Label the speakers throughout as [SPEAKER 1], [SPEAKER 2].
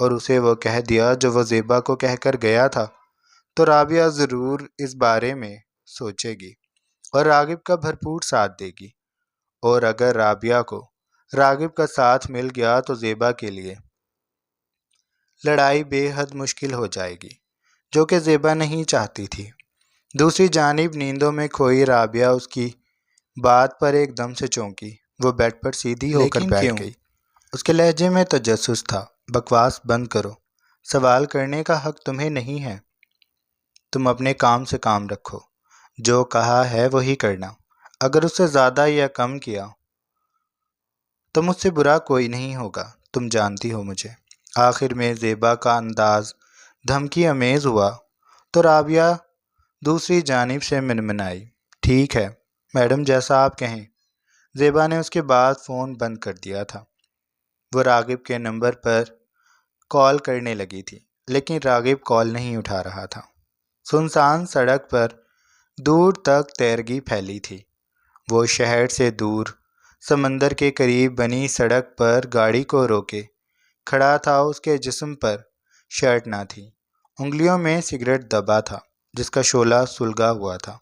[SPEAKER 1] اور اسے وہ کہہ دیا جو وہ زیبا کو کہہ کر گیا تھا تو رابعہ ضرور اس بارے میں سوچے گی اور راغب کا بھرپور ساتھ دے گی، اور اگر رابعہ کو راغب کا ساتھ مل گیا تو زیبا کے لیے لڑائی بے حد مشکل ہو جائے گی، جو کہ زیبا نہیں چاہتی تھی۔ دوسری جانب نیندوں میں کھوئی رابعہ اس کی بات پر ایک دم سے چونکی۔ وہ بیڈ پر سیدھی ہو کر بیٹھ گئی۔ اس کے لہجے میں تجسس تھا۔ بکواس بند کرو، سوال کرنے کا حق تمہیں نہیں ہے۔ تم اپنے کام سے کام رکھو، جو کہا ہے وہی کرنا۔ اگر اس سے زیادہ یا کم کیا تو مجھ سے برا کوئی نہیں ہوگا، تم جانتی ہو مجھے۔ آخر میں زیبا کا انداز دھمکی امیز ہوا تو رابعہ دوسری جانب سے منمنائی، ٹھیک ہے میڈم، جیسا آپ کہیں۔ زیبا نے اس کے بعد فون بند کر دیا تھا۔ وہ راغب کے نمبر پر کال کرنے لگی تھی، لیکن راغب کال نہیں اٹھا رہا تھا۔ سنسان سڑک پر دور تک تیرگی پھیلی تھی۔ وہ شہر سے دور سمندر کے قریب بنی سڑک پر گاڑی کو روکے کھڑا تھا۔ اس کے جسم پر شرٹ نہ تھی، انگلیوں میں سگریٹ دبا تھا جس کا شعلہ سلگا ہوا تھا۔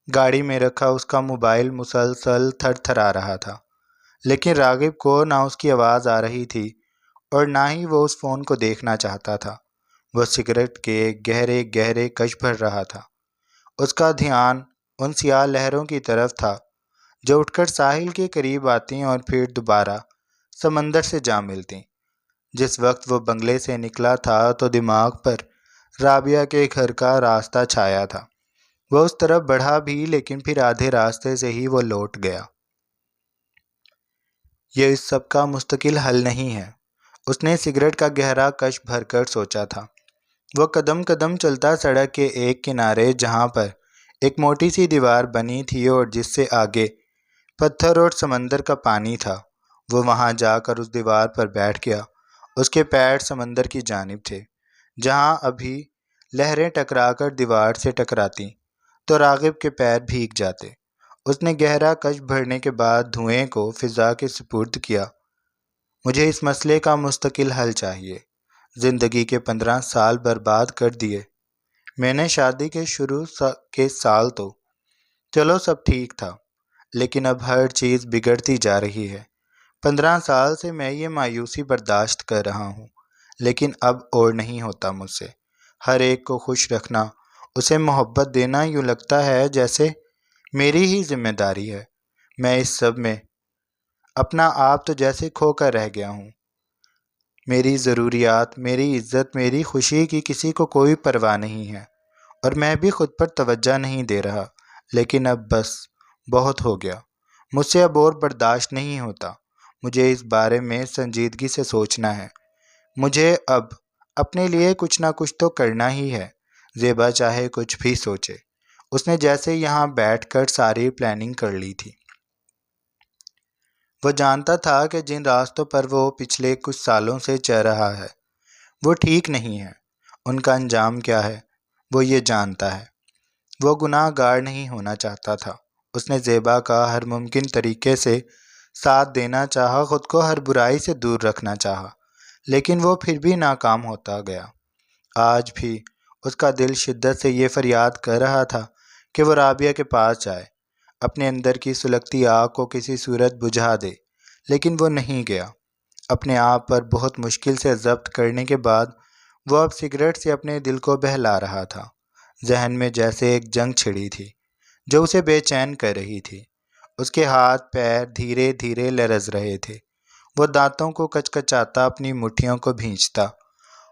[SPEAKER 1] گاڑی میں رکھا اس کا موبائل مسلسل تھر تھرا رہا تھا، لیکن راغب کو نہ اس کی آواز آ رہی تھی اور نہ ہی وہ اس فون کو دیکھنا چاہتا تھا۔ وہ سگریٹ کے گہرے گہرے کش بھر رہا تھا۔ اس کا دھیان ان سیاہ لہروں کی طرف تھا جو اٹھ کر ساحل کے قریب آتیں اور پھر دوبارہ سمندر سے جا ملتیں۔ جس وقت وہ بنگلے سے نکلا تھا تو دماغ پر رابعہ کے گھر کا راستہ چھایا تھا۔ وہ اس طرف بڑھا بھی، لیکن پھر آدھے راستے سے ہی وہ لوٹ گیا۔ یہ اس سب کا مستقل حل نہیں ہے، اس نے سگریٹ کا گہرا کش بھر کر سوچا تھا۔ وہ قدم قدم چلتا سڑک کے ایک کنارے جہاں پر ایک موٹی سی دیوار بنی تھی اور جس سے آگے پتھر اور سمندر کا پانی تھا، وہ وہاں جا کر اس دیوار پر بیٹھ گیا۔ اس کے پیر سمندر کی جانب تھے، جہاں ابھی لہریں ٹکرا کر دیوار سے ٹکراتی تو راغب کے پیر بھیگ جاتے۔ اس نے گہرا کش بھرنے کے بعد دھوئیں کو فضا کے سپرد کیا۔ مجھے اس مسئلے کا مستقل حل چاہیے۔ زندگی کے 15 سال برباد کر دیے میں نے۔ شادی کے شروع کے سال تو چلو سب ٹھیک تھا، لیکن اب ہر چیز بگڑتی جا رہی ہے۔ 15 سال سے میں یہ مایوسی برداشت کر رہا ہوں، لیکن اب اور نہیں ہوتا مجھ سے۔ ہر ایک کو خوش رکھنا، اسے محبت دینا، یوں لگتا ہے جیسے میری ہی ذمہ داری ہے۔ میں اس سب میں اپنا آپ تو جیسے کھو کر رہ گیا ہوں۔ میری ضروریات، میری عزت، میری خوشی کی کسی کو کوئی پرواہ نہیں ہے، اور میں بھی خود پر توجہ نہیں دے رہا۔ لیکن اب بس بہت ہو گیا، مجھ سے اب اور برداشت نہیں ہوتا۔ مجھے اس بارے میں سنجیدگی سے سوچنا ہے۔ مجھے اب اپنے لیے کچھ نہ کچھ تو کرنا ہی ہے، زیبا چاہے کچھ بھی سوچے۔ اس نے جیسے یہاں بیٹھ کر ساری پلاننگ کر لی تھی۔ وہ جانتا تھا کہ جن راستوں پر وہ پچھلے کچھ سالوں سے چل رہا ہے وہ ٹھیک نہیں ہے۔ ان کا انجام کیا ہے وہ یہ جانتا ہے۔ وہ گناہ گار نہیں ہونا چاہتا تھا۔ اس نے زیبا کا ہر ممکن طریقے سے ساتھ دینا چاہا، خود کو ہر برائی سے دور رکھنا چاہا، لیکن وہ پھر بھی ناکام ہوتا گیا۔ آج بھی اس کا دل شدت سے یہ فریاد کر رہا تھا کہ وہ رابعہ کے پاس جائے، اپنے اندر کی سلگتی آگ کو کسی صورت بجھا دے، لیکن وہ نہیں گیا۔ اپنے آپ پر بہت مشکل سے ضبط کرنے کے بعد وہ اب سگریٹ سے اپنے دل کو بہلا رہا تھا۔ ذہن میں جیسے ایک جنگ چھڑی تھی جو اسے بے چین کر رہی تھی۔ اس کے ہاتھ پیر دھیرے دھیرے لرز رہے تھے۔ وہ دانتوں کو کچکچاتا اپنی مٹھیوں کو بھینچتا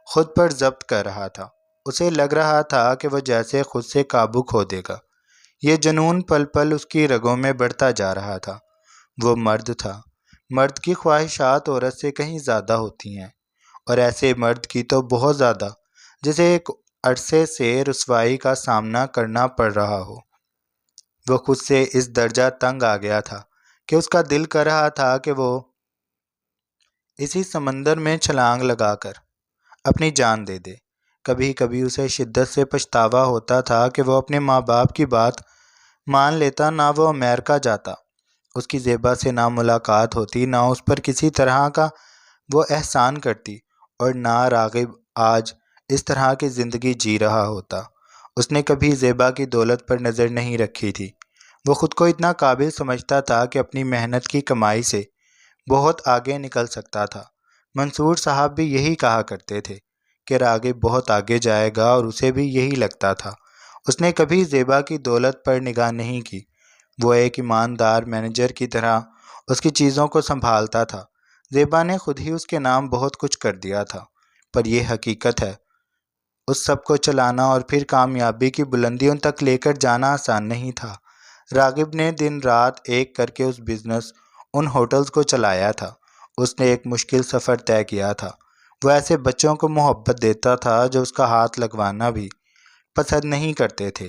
[SPEAKER 1] خود پر ضبط کر رہا تھا۔ اسے لگ رہا تھا کہ وہ جیسے خود سے قابو کھو دے گا۔ یہ جنون پل پل اس کی رگوں میں بڑھتا جا رہا تھا۔ وہ مرد تھا۔ مرد کی خواہشات عورت سے کہیں زیادہ ہوتی ہیں، اور ایسے مرد کی تو بہت زیادہ، جسے ایک عرصے سے رسوائی کا سامنا کرنا پڑ رہا ہو۔ وہ خود سے اس درجہ تنگ آ گیا تھا کہ اس کا دل کر رہا تھا کہ وہ اسی سمندر میں چھلانگ لگا کر اپنی جان دے دے۔ کبھی کبھی اسے شدت سے پچھتاوا ہوتا تھا کہ وہ اپنے ماں باپ کی بات مان لیتا، نہ وہ امریکہ جاتا، اس کی زیبا سے نہ ملاقات ہوتی، نہ اس پر کسی طرح کا وہ احسان کرتی، اور نہ راغب آج اس طرح کی زندگی جی رہا ہوتا۔ اس نے کبھی زیبا کی دولت پر نظر نہیں رکھی تھی۔ وہ خود کو اتنا قابل سمجھتا تھا کہ اپنی محنت کی کمائی سے بہت آگے نکل سکتا تھا۔ منصور صاحب بھی یہی کہا کرتے تھے کہ راغب بہت آگے جائے گا، اور اسے بھی یہی لگتا تھا۔ اس نے کبھی زیبا کی دولت پر نگاہ نہیں کی۔ وہ ایک ایماندار مینیجر کی طرح اس کی چیزوں کو سنبھالتا تھا۔ زیبا نے خود ہی اس کے نام بہت کچھ کر دیا تھا، پر یہ حقیقت ہے اس سب کو چلانا اور پھر کامیابی کی بلندیوں تک لے کر جانا آسان نہیں تھا۔ راغب نے دن رات ایک کر کے اس بزنس، ان ہوٹلز کو چلایا تھا۔ اس نے ایک مشکل سفر طے کیا تھا۔ وہ ایسے بچوں کو محبت دیتا تھا جو اس کا ہاتھ لگوانا بھی پسند نہیں کرتے تھے۔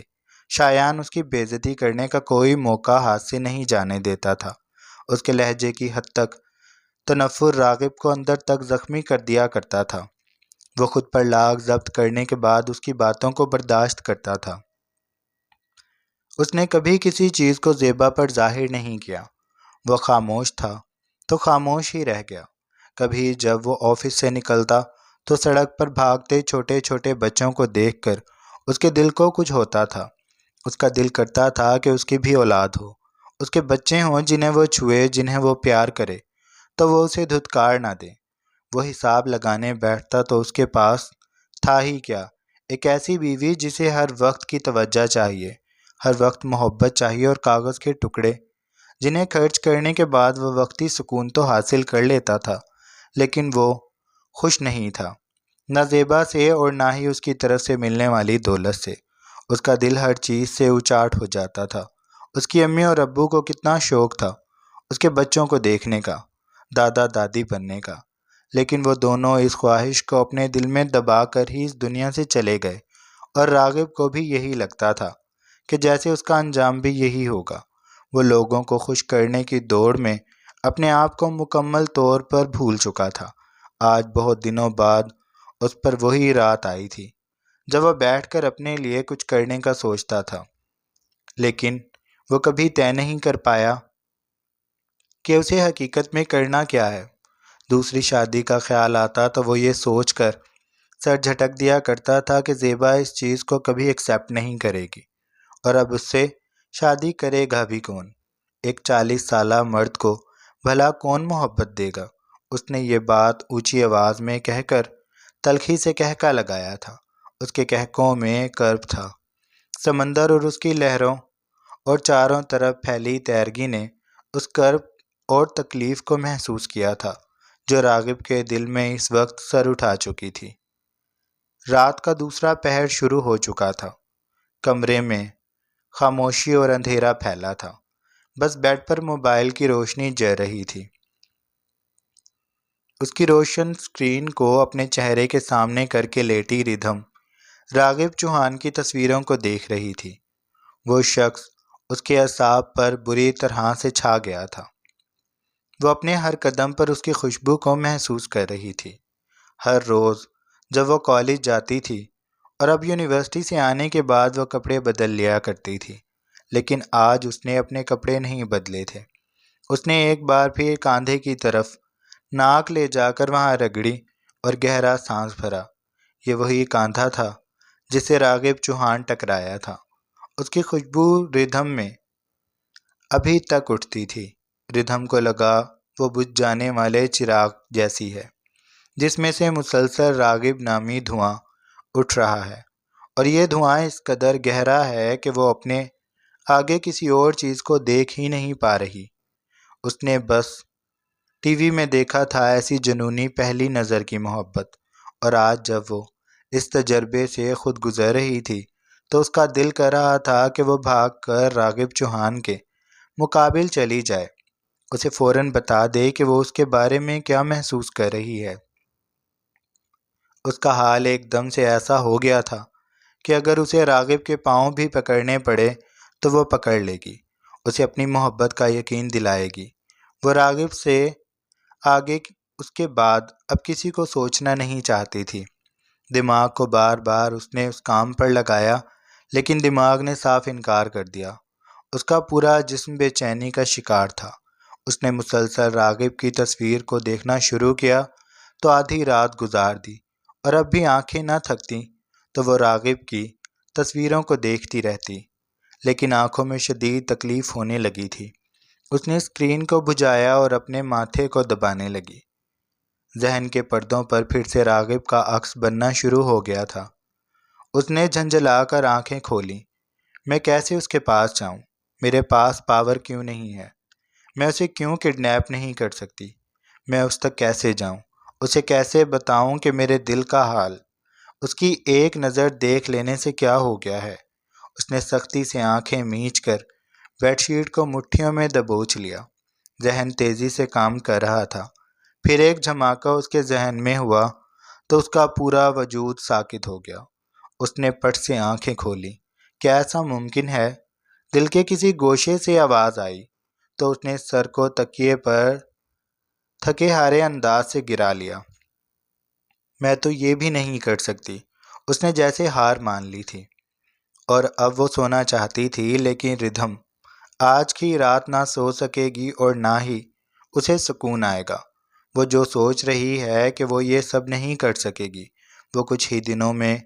[SPEAKER 1] شایان اس کی بے عزتی کرنے کا کوئی موقع ہاتھ سے نہیں جانے دیتا تھا۔ اس کے لہجے کی حد تک تنفر راغب کو اندر تک زخمی کر دیا کرتا تھا۔ وہ خود پر لاغ ضبط کرنے کے بعد اس کی باتوں کو برداشت کرتا تھا۔ اس نے کبھی کسی چیز کو زیبا پر ظاہر نہیں کیا۔ وہ خاموش تھا تو خاموش ہی رہ گیا۔ کبھی جب وہ آفس سے نکلتا تو سڑک پر بھاگتے چھوٹے چھوٹے بچوں کو دیکھ کر اس کے دل کو کچھ ہوتا تھا۔ اس کا دل کرتا تھا کہ اس کی بھی اولاد ہو، اس کے بچے ہوں جنہیں وہ چھوئے، جنہیں وہ پیار کرے، تو وہ اسے دھتکار نہ دے۔ وہ حساب لگانے بیٹھتا تو اس کے پاس تھا ہی کیا، ایک ایسی بیوی جسے ہر وقت کی توجہ چاہیے، ہر وقت محبت چاہیے، اور کاغذ کے ٹکڑے جنہیں خرچ کرنے کے بعد وہ وقتی سکون تو حاصل کر لیتا تھا، لیکن وہ خوش نہیں تھا، نہ زیبا سے اور نہ ہی اس کی طرف سے ملنے والی دولت سے۔ اس کا دل ہر چیز سے اچاٹ ہو جاتا تھا۔ اس کی امی اور ابو کو کتنا شوق تھا اس کے بچوں کو دیکھنے کا، دادا دادی بننے کا، لیکن وہ دونوں اس خواہش کو اپنے دل میں دبا کر ہی اس دنیا سے چلے گئے، اور راغب کو بھی یہی لگتا تھا کہ جیسے اس کا انجام بھی یہی ہوگا۔ وہ لوگوں کو خوش کرنے کی دوڑ میں اپنے آپ کو مکمل طور پر بھول چکا تھا۔ آج بہت دنوں بعد اس پر وہی رات آئی تھی جب وہ بیٹھ کر اپنے لیے کچھ کرنے کا سوچتا تھا، لیکن وہ کبھی طے نہیں کر پایا کہ اسے حقیقت میں کرنا کیا ہے۔ دوسری شادی کا خیال آتا تو وہ یہ سوچ کر سر جھٹک دیا کرتا تھا کہ زیبا اس چیز کو کبھی ایکسیپٹ نہیں کرے گی، اور اب اس سے شادی کرے گا بھی کون؟ ایک 40 سالہ مرد کو بھلا کون محبت دے گا؟ اس نے یہ بات اونچی آواز میں کہہ کر تلخی سے کہکا لگایا تھا۔ اس کے کہکوں میں کرب تھا۔ سمندر اور اس کی لہروں اور چاروں طرف پھیلی تیرگی نے اس کرب اور تکلیف کو محسوس کیا تھا جو راغب کے دل میں اس وقت سر اٹھا چکی تھی۔ رات کا دوسرا پہر شروع ہو چکا تھا۔ کمرے میں خاموشی اور اندھیرا پھیلا تھا۔ بس بیڈ پر موبائل کی روشنی جل رہی تھی۔ اس کی روشن اسکرین کو اپنے چہرے کے سامنے کر کے لیٹی ردھم راغب چوہان کی تصویروں کو دیکھ رہی تھی۔ وہ شخص اس کے اعصاب پر بری طرح سے چھا گیا تھا۔ وہ اپنے ہر قدم پر اس کی خوشبو کو محسوس کر رہی تھی۔ ہر روز جب وہ کالج جاتی تھی اور اب یونیورسٹی سے آنے کے بعد وہ کپڑے بدل لیا کرتی تھی، لیکن آج اس نے اپنے کپڑے نہیں بدلے تھے۔ اس نے ایک بار پھر کاندھے کی طرف ناک لے جا کر وہاں رگڑی اور گہرا سانس بھرا۔ یہ وہی کاندھا تھا جس سے راغب چوہان ٹکرایا تھا۔ اس کی خوشبو ردھم میں ابھی تک اٹھتی تھی۔ ردھم کو لگا وہ بجھ جانے والے چراغ جیسی ہے جس میں سے مسلسل راغب نامی دھواں اٹھ رہا ہے، اور یہ دھواں اس قدر گہرا ہے کہ وہ اپنے آگے کسی اور چیز کو دیکھ ہی نہیں پا رہی۔ اس نے بس ٹی وی میں دیکھا تھا ایسی جنونی پہلی نظر کی محبت، اور آج جب وہ اس تجربے سے خود گزر رہی تھی تو اس کا دل کر رہا تھا کہ وہ بھاگ کر راغب چوہان کے مقابل چلی جائے، اسے فوراً بتا دے کہ وہ اس کے بارے میں کیا محسوس کر رہی ہے۔ اس کا حال ایک دم سے ایسا ہو گیا تھا کہ اگر اسے راغب کے پاؤں بھی پکڑنے پڑے تو وہ پکڑ لے گی، اسے اپنی محبت کا یقین دلائے گی۔ وہ راغب سے آگے اس کے بعد اب کسی کو سوچنا نہیں چاہتی تھی۔ دماغ کو بار بار اس نے اس کام پر لگایا، لیکن دماغ نے صاف انکار کر دیا۔ اس کا پورا جسم بے چینی کا شکار تھا۔ اس نے مسلسل راغب کی تصویر کو دیکھنا شروع کیا تو آدھی رات گزار دی، اور اب بھی آنکھیں نہ تھکتی تو وہ راغب کی تصویروں کو دیکھتی رہتی، لیکن آنکھوں میں شدید تکلیف ہونے لگی تھی۔ اس نے اسکرین کو بجھایا اور اپنے ماتھے کو دبانے لگی۔ ذہن کے پردوں پر پھر سے راغب کا عکس بننا شروع ہو گیا تھا۔ اس نے جھنجھلا کر آنکھیں کھولیں۔ میں کیسے اس کے پاس جاؤں؟ میرے پاس پاور کیوں نہیں ہے؟ میں اسے کیوں کڈنیپ نہیں کر سکتی؟ میں اس تک کیسے جاؤں؟ اسے کیسے بتاؤں کہ میرے دل کا حال؟ اس کی ایک نظر دیکھ لینے سے کیا ہو گیا ہے؟ اس نے سختی سے آنکھیں میچ کر بیڈ شیٹ کو مٹھیوں میں دبوچ لیا۔ ذہن تیزی سے کام کر رہا تھا۔ پھر ایک جھماکہ اس کے ذہن میں ہوا تو اس کا پورا وجود ساکت ہو گیا۔ اس نے پٹ سے آنکھیں کھولیں۔ کیا ایسا ممکن ہے؟ دل کے کسی گوشے سے آواز آئی تو اس نے سر کو تکیے پر تھکے ہارے انداز سے گرا لیا۔ میں تو یہ بھی نہیں کر سکتی۔ اس نے جیسے ہار مان لی تھی، اور اب وہ سونا چاہتی تھی، لیکن ردھم آج کی رات نہ سو سکے گی اور نہ ہی اسے سکون آئے گا۔ وہ جو سوچ رہی ہے کہ وہ یہ سب نہیں کر سکے گی، وہ کچھ ہی دنوں میں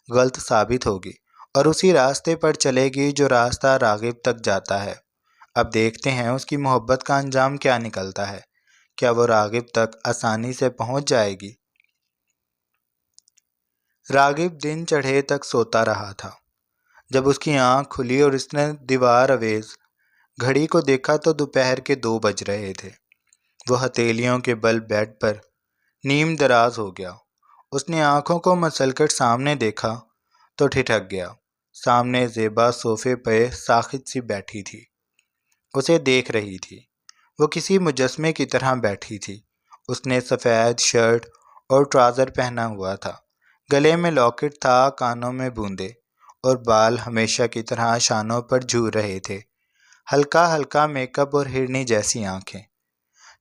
[SPEAKER 1] غلط ثابت ہوگی اور اسی راستے پر چلے گی جو راستہ راغب تک جاتا ہے۔ اب دیکھتے ہیں اس کی محبت کا انجام کیا نکلتا ہے۔ کیا وہ راغب تک آسانی سے پہنچ جائے گی؟ راغب دن چڑھے تک سوتا رہا تھا۔ جب اس کی آنکھ کھلی اور اس نے دیوار اویز گھڑی کو دیکھا تو دوپہر کے 2 بج رہے تھے۔ وہ ہتھیلیوں کے بل بیڈ پر نیم دراز ہو گیا۔ اس نے آنکھوں کو مسل کر سامنے دیکھا تو ٹھٹک گیا۔ سامنے زیبا صوفے پہ ساخت سی بیٹھی تھی، اسے دیکھ رہی تھی۔ وہ کسی مجسمے کی طرح بیٹھی تھی۔ اس نے سفید شرٹ اور ٹراؤزر پہنا ہوا تھا، گلے میں لاکٹ تھا، کانوں میں بوندے، اور بال ہمیشہ کی طرح شانوں پر جھول رہے تھے۔ ہلکا ہلکا میک اپ اور ہرنی جیسی آنکھیں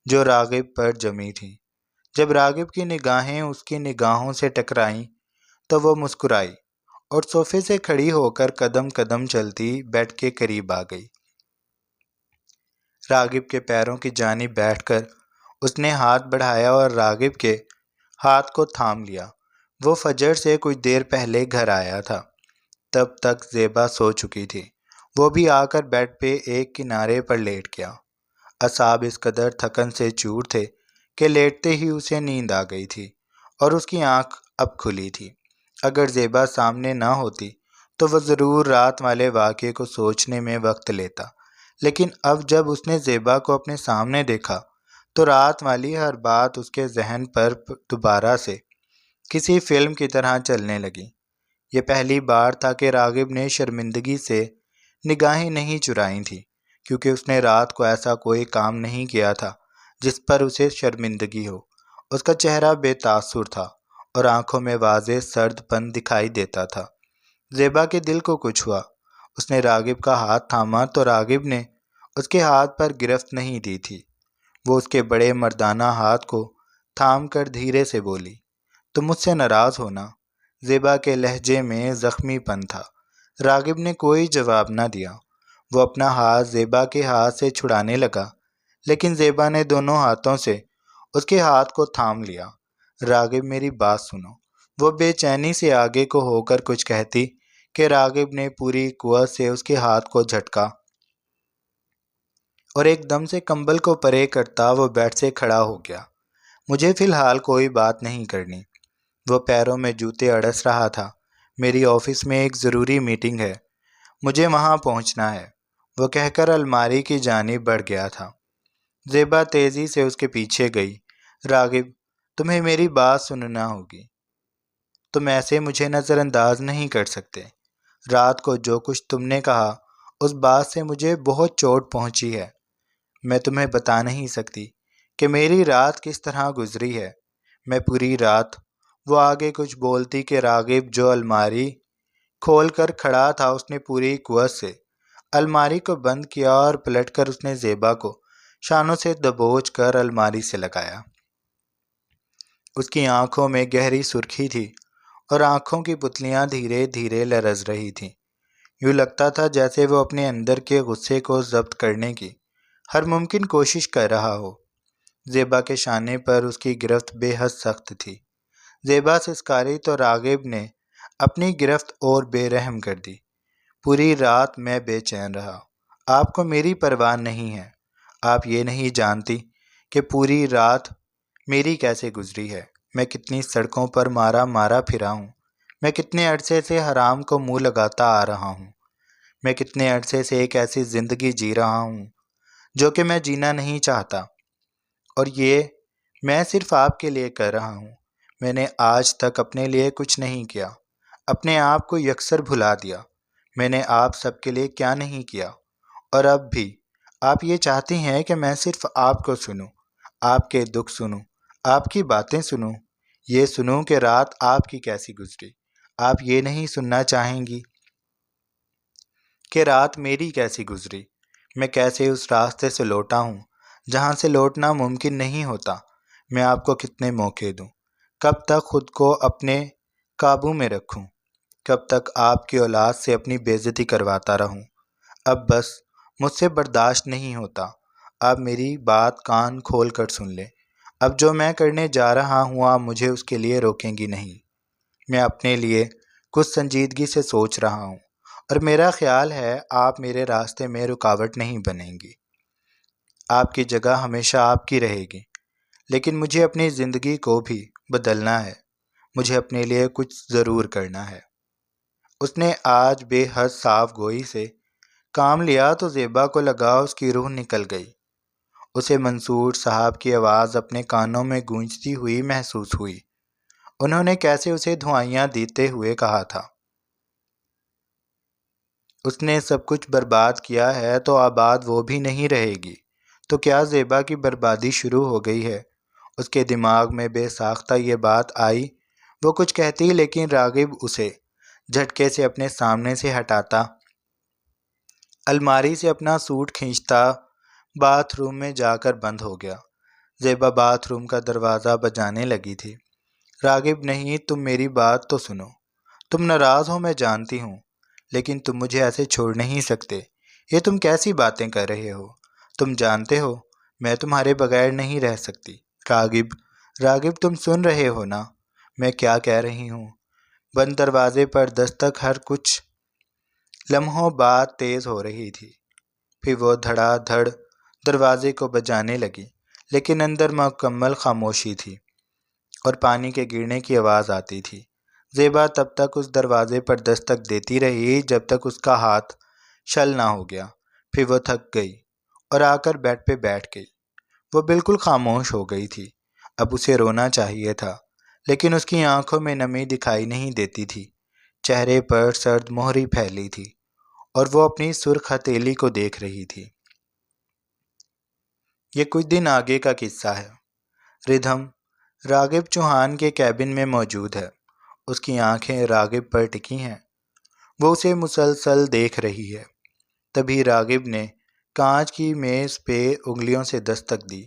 [SPEAKER 1] جو راغب پر جمی تھیں۔ جب راغب کی نگاہیں اس کی نگاہوں سے ٹکرائیں تو وہ مسکرائی اور صوفے سے کھڑی ہو کر قدم قدم چلتی بیڈ کے قریب آ گئی۔ راغب کے پیروں کی جانب بیٹھ کر اس نے ہاتھ بڑھایا اور راغب کے ہاتھ کو تھام لیا۔ وہ فجر سے کچھ دیر پہلے گھر آیا تھا، تب تک زیبا سو چکی تھی۔ وہ بھی آ کر بیڈ پہ ایک کنارے پر لیٹ گیا۔ اعصاب اس قدر تھکن سے چور تھے کہ لیٹتے ہی اسے نیند آ گئی تھی، اور اس کی آنکھ اب کھلی تھی۔ اگر زیبا سامنے نہ ہوتی تو وہ ضرور رات والے واقعے کو سوچنے میں وقت لیتا، لیکن اب جب اس نے زیبا کو اپنے سامنے دیکھا تو رات والی ہر بات اس کے ذہن پر دوبارہ سے کسی فلم کی طرح چلنے لگی۔ یہ پہلی بار تھا کہ راغب نے شرمندگی سے نگاہیں نہیں چرائیں تھیں، کیونکہ اس نے رات کو ایسا کوئی کام نہیں کیا تھا جس پر اسے شرمندگی ہو۔ اس کا چہرہ بے تاثر تھا اور آنکھوں میں واضح سرد پن دکھائی دیتا تھا۔ زیبا کے دل کو کچھ ہوا۔ اس نے راغب کا ہاتھ تھاما تو راغب نے اس کے ہاتھ پر گرفت نہیں دی تھی۔ وہ اس کے بڑے مردانہ ہاتھ کو تھام کر دھیرے سے بولی، تم مجھ سے ناراض ہونا؟ زیبا کے لہجے میں زخمی پن تھا۔ راغب نے کوئی جواب نہ دیا۔ وہ اپنا ہاتھ زیبا کے ہاتھ سے چھڑانے لگا، لیکن زیبا نے دونوں ہاتھوں سے اس کے ہاتھ کو تھام لیا۔ راغب میری بات سنو۔ وہ بے چینی سے آگے کو ہو کر کچھ کہتی کہ راغب نے پوری قوت سے اس کے ہاتھ کو جھٹکا اور ایک دم سے کمبل کو پرے کرتا وہ بیڈ سے کھڑا ہو گیا۔ مجھے فی الحال کوئی بات نہیں کرنی۔ وہ پیروں میں جوتے اڑس رہا تھا۔ میری آفس میں ایک ضروری میٹنگ ہے، مجھے وہاں پہنچنا ہے، وہ کہہ کر الماری کی جانب بڑھ گیا تھا۔ زیبا تیزی سے اس کے پیچھے گئی۔ راغب، تمہیں میری بات سننا ہوگی۔ تم ایسے مجھے نظر انداز نہیں کر سکتے۔ رات کو جو کچھ تم نے کہا اس بات سے مجھے بہت چوٹ پہنچی ہے۔ میں تمہیں بتا نہیں سکتی کہ میری رات کس طرح گزری ہے۔ میں پوری رات، وہ آگے کچھ بولتی کہ راغب جو الماری کھول کر کھڑا تھا اس نے پوری قوت سے الماری کو بند کیا اور پلٹ کر اس نے زیبا کو شانوں سے دبوچ کر الماری سے لگایا۔ اس کی آنکھوں میں گہری سرخی تھی اور آنکھوں کی پتلیاں دھیرے دھیرے لرز رہی تھیں۔ یوں لگتا تھا جیسے وہ اپنے اندر کے غصے کو ضبط کرنے کی ہر ممکن کوشش کر رہا ہو۔ زیبا کے شانے پر اس کی گرفت بے حد سخت تھی۔ زیبا سسکاری تو راغب نے اپنی گرفت اور بے رحم کر دی۔ پوری رات میں بے چین رہا۔ آپ کو میری پرواہ نہیں ہے۔ آپ یہ نہیں جانتی کہ پوری رات میری کیسے گزری ہے۔ میں کتنی سڑکوں پر مارا پھرا ہوں۔ میں کتنے عرصے سے حرام کو منہ لگاتا آ رہا ہوں۔ میں کتنے عرصے سے ایک ایسی زندگی جی رہا ہوں جو کہ میں جینا نہیں چاہتا، اور یہ میں صرف آپ کے لیے کر رہا ہوں۔ میں نے آج تک اپنے لیے کچھ نہیں کیا، اپنے آپ کو یکسر بھلا دیا۔ میں نے آپ سب کے لیے کیا نہیں کیا، اور اب بھی آپ یہ چاہتی ہیں کہ میں صرف آپ کو سنوں، آپ کے دکھ سنوں، آپ کی باتیں سنوں، یہ سنوں کہ رات آپ کی کیسی گزری۔ آپ یہ نہیں سننا چاہیں گی کہ رات میری کیسی گزری، میں کیسے اس راستے سے لوٹا ہوں جہاں سے لوٹنا ممکن نہیں ہوتا۔ میں آپ کو کتنے موقع دوں، کب تک خود کو اپنے قابو میں رکھوں، کب تک آپ کی اولاد سے اپنی بے عزتی کرواتا رہوں۔ اب بس مجھ سے برداشت نہیں ہوتا۔ آپ میری بات کان کھول کر سن لیں۔ اب جو میں کرنے جا رہا ہوں آپ مجھے اس کے لیے روکیں گی نہیں۔ میں اپنے لیے کچھ سنجیدگی سے سوچ رہا ہوں، اور میرا خیال ہے آپ میرے راستے میں رکاوٹ نہیں بنیں گی۔ آپ کی جگہ ہمیشہ آپ کی رہے گی، لیکن مجھے اپنی زندگی کو بھی بدلنا ہے۔ مجھے اپنے لیے کچھ ضرور کرنا ہے۔ اس نے آج بے حد صاف گوئی سے کام لیا تو زیبا کو لگا اس کی روح نکل گئی۔ اسے منصور صاحب کی آواز اپنے کانوں میں گونجتی ہوئی محسوس ہوئی۔ انہوں نے کیسے اسے دعائیاں دیتے ہوئے کہا تھا، اس نے سب کچھ برباد کیا ہے تو آباد وہ بھی نہیں رہے گی۔ تو کیا زیبا کی بربادی شروع ہو گئی ہے؟ اس کے دماغ میں بے ساختہ یہ بات آئی۔ وہ کچھ کہتی لیکن راغب اسے جھٹکے سے اپنے سامنے سے ہٹاتا، الماری سے اپنا سوٹ کھینچتا باتھ روم میں جا کر بند ہو گیا۔ زیبا باتھ روم کا دروازہ بجانے لگی تھی۔ راغب، نہیں، تم میری بات تو سنو۔ تم ناراض ہو میں جانتی ہوں، لیکن تم مجھے ایسے چھوڑ نہیں سکتے۔ یہ تم کیسی باتیں کر رہے ہو؟ تم جانتے ہو میں تمہارے بغیر نہیں رہ سکتی۔ راغب تم سن رہے ہو نا میں کیا کہہ رہی ہوں؟ بند دروازے پر دستک ہر کچھ لمحوں بعد تیز ہو رہی تھی۔ پھر وہ دھڑا دھڑ دروازے کو بجانے لگی، لیکن اندر مکمل خاموشی تھی اور پانی کے گرنے کی آواز آتی تھی۔ زیبا تب تک اس دروازے پر دستک دیتی رہی جب تک اس کا ہاتھ شل نہ ہو گیا۔ پھر وہ تھک گئی اور آ کر بیڈ پہ بیٹھ گئی۔ وہ بالکل خاموش ہو گئی تھی۔ اب اسے رونا چاہیے تھا، لیکن اس کی آنکھوں میں نمی دکھائی نہیں دیتی تھی۔ چہرے پر سرد مہری پھیلی تھی اور وہ اپنی سرخ ہتھیلی کو دیکھ رہی تھی۔ یہ کچھ دن آگے کا قصہ ہے۔ ردھم راغب چوہان کے کیبن میں موجود ہے۔ اس کی آنکھیں راغب پر ٹکی ہیں۔ وہ اسے مسلسل دیکھ رہی ہے۔ تبھی راغب نے کانچ کی میز پہ انگلیوں سے دستک دی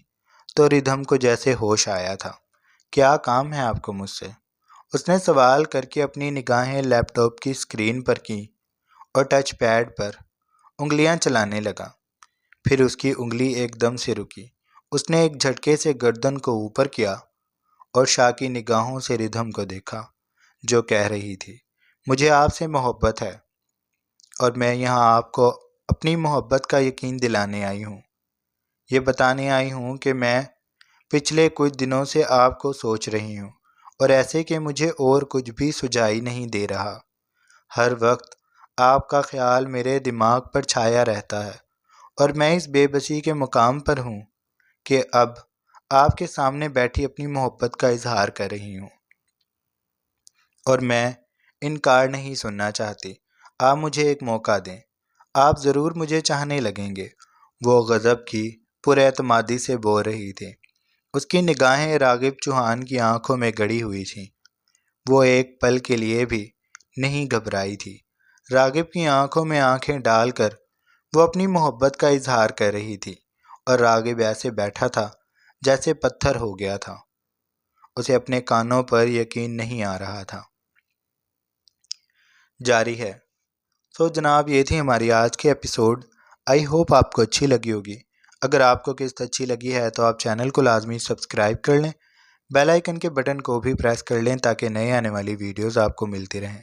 [SPEAKER 1] تو ردھم کو جیسے ہوش آیا تھا۔ کیا کام ہے آپ کو مجھ سے؟ اس نے سوال کر کے اپنی نگاہیں لیپ ٹاپ کی اسکرین پر کیں اور ٹچ پیڈ پر انگلیاں چلانے لگا۔ پھر اس کی انگلی ایک دم سے رکی۔ اس نے ایک جھٹکے سے گردن کو اوپر کیا اور شاکی نگاہوں سے ردھم کو دیکھا، جو کہہ رہی تھی، مجھے آپ سے محبت ہے اور میں یہاں آپ کو اپنی محبت کا یقین دلانے آئی ہوں۔ یہ بتانے آئی ہوں کہ میں پچھلے کچھ دنوں سے آپ کو سوچ رہی ہوں، اور ایسے کہ مجھے اور کچھ بھی سجائی نہیں دے رہا۔ ہر وقت آپ کا خیال میرے دماغ پر چھایا رہتا ہے، اور میں اس بے بسی کے مقام پر ہوں کہ اب آپ کے سامنے بیٹھی اپنی محبت کا اظہار کر رہی ہوں، اور میں انکار نہیں سننا چاہتی۔ آپ مجھے ایک موقع دیں، آپ ضرور مجھے چاہنے لگیں گے۔ وہ غضب کی پر اعتمادی سے بول رہی تھی۔ اس کی نگاہیں راغب چوہان کی آنکھوں میں گڑی ہوئی تھیں۔ وہ ایک پل کے لیے بھی نہیں گھبرائی تھی۔ راغب کی آنکھوں میں آنکھیں ڈال کر وہ اپنی محبت کا اظہار کر رہی تھی، اور راغب ایسے بیٹھا تھا جیسے پتھر ہو گیا تھا۔ اسے اپنے کانوں پر یقین نہیں آ رہا تھا۔ جاری ہے۔ جناب، یہ تھی ہماری آج کی ایپیسوڈ۔ آئی ہوپ آپ کو اچھی لگی ہوگی۔ اگر آپ کو قسط اچھی لگی ہے تو آپ چینل کو لازمی سبسکرائب کر لیں، بیل آئیکن کے بٹن کو بھی پریس کر لیں تاکہ نئے آنے والی ویڈیوز آپ کو ملتی رہیں۔